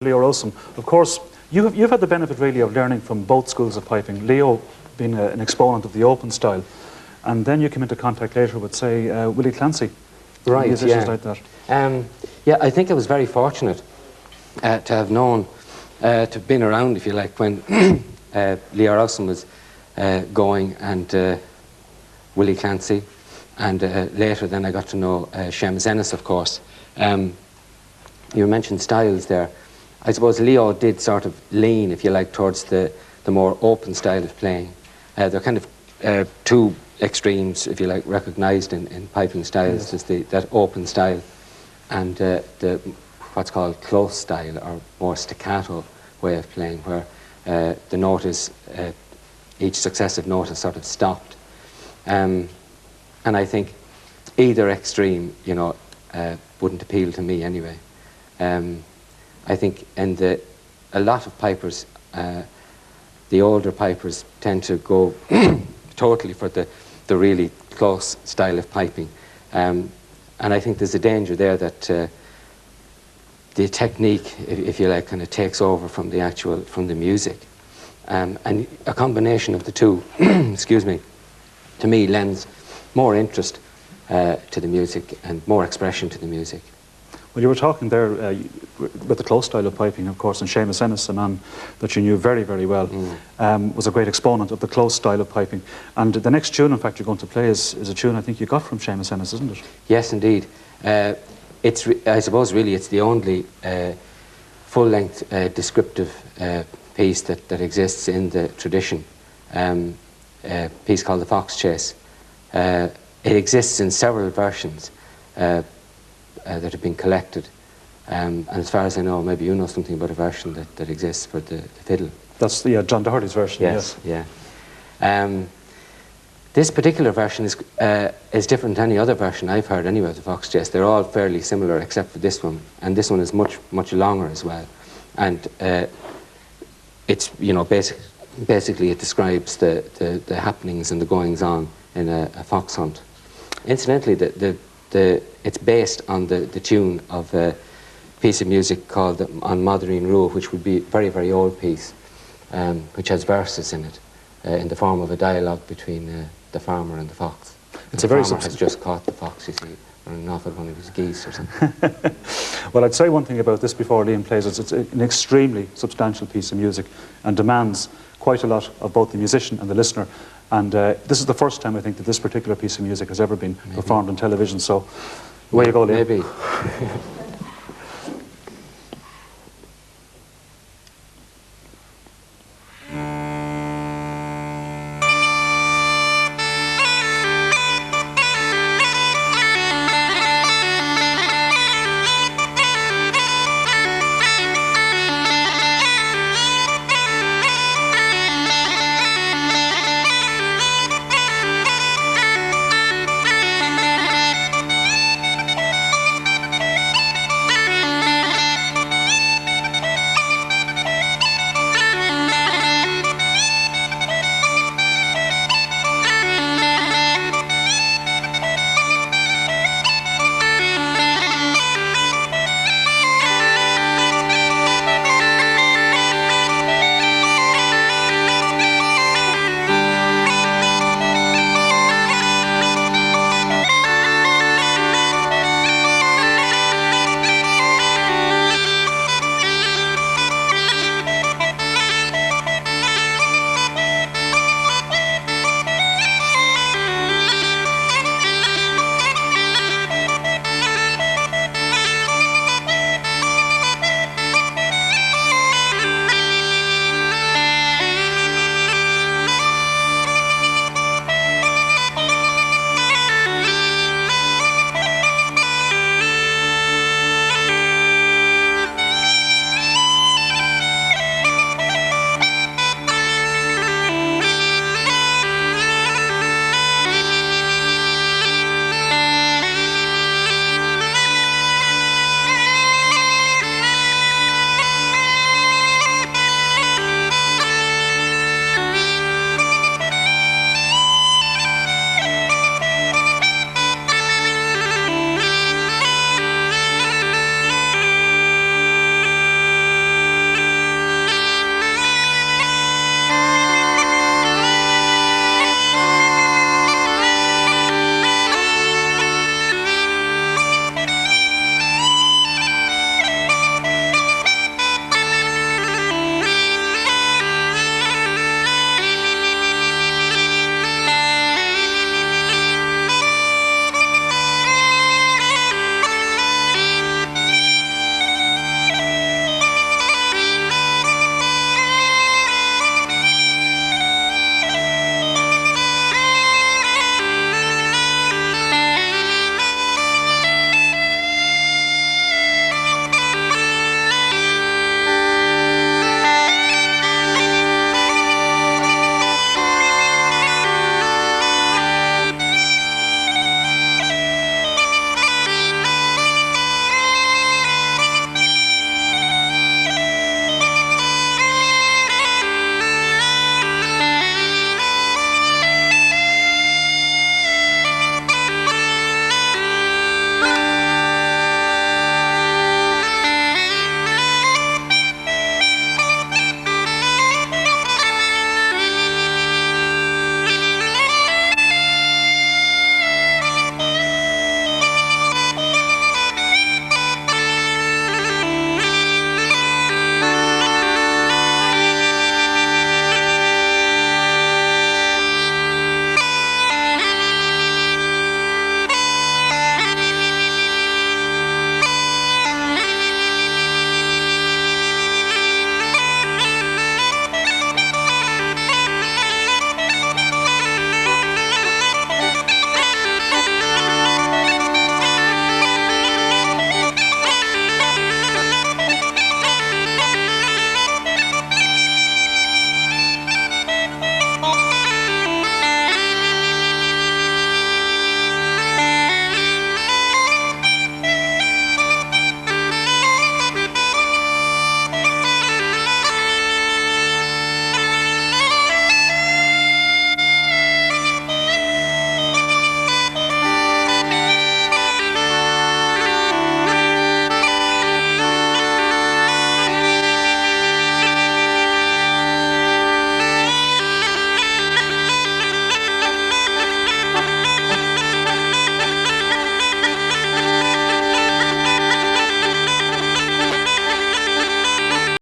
Leo Rowsome. Of course, you've had the benefit really of learning from both schools of piping. Leo being an exponent of the open style, and then you came into contact later with, say, Willie Clancy. Right, musicians like that. Yeah, I think I was very fortunate to have known, to have been around, if you like, when Leo Rowsome was going, and Willie Clancy, and later then I got to know Seamus Ennis, of course. You mentioned styles there. I suppose Leo did sort of lean, if you like, towards the more open style of playing. They're kind of two extremes, if you like, recognised in piping styles. Yes. There's that open style and the what's called close style, or more staccato way of playing, where the note is, each successive note is sort of stopped. And I think either extreme, you know, wouldn't appeal to me anyway. I think in a lot of pipers, the older pipers tend to go totally for the really close style of piping. And I think there's a danger there that the technique, if you like, kind of takes over from the music. And a combination of the two, excuse me, to me lends more interest to the music and more expression to the music. Well, you were talking there with the close style of piping, of course, and Seamus Ennis, a man that you knew very, very well, was a great exponent of the close style of piping. And the next tune, in fact, you're going to play is a tune I think you got from Seamus Ennis, isn't it? Yes, indeed. It's I suppose really it's the only full-length descriptive piece that exists in the tradition, a piece called The Fox Chase. It exists in several versions that have been collected, and as far as I know, maybe you know something about a version that exists for the fiddle. That's John Doherty's version. Yes, yeah. This particular version is different to any other version I've heard anyway of the Fox Chase. They're all fairly similar except for this one, and this one is much longer as well. And it's, you know, basically it describes the happenings and the goings on in a fox hunt. Incidentally, it's based on the tune of a piece of music called On Mothereen Rua, which would be a very, very old piece, which has verses in it, in the form of a dialogue between the farmer and the fox. It's the farmer has just caught the fox, you see, running off at one of his geese or something. Well, I'd say one thing about this before Liam plays. It's an extremely substantial piece of music and demands quite a lot of both the musician and the listener. And this is the first time, I think, that this particular piece of music has ever been performed on television. So, away you go, Liam. Maybe.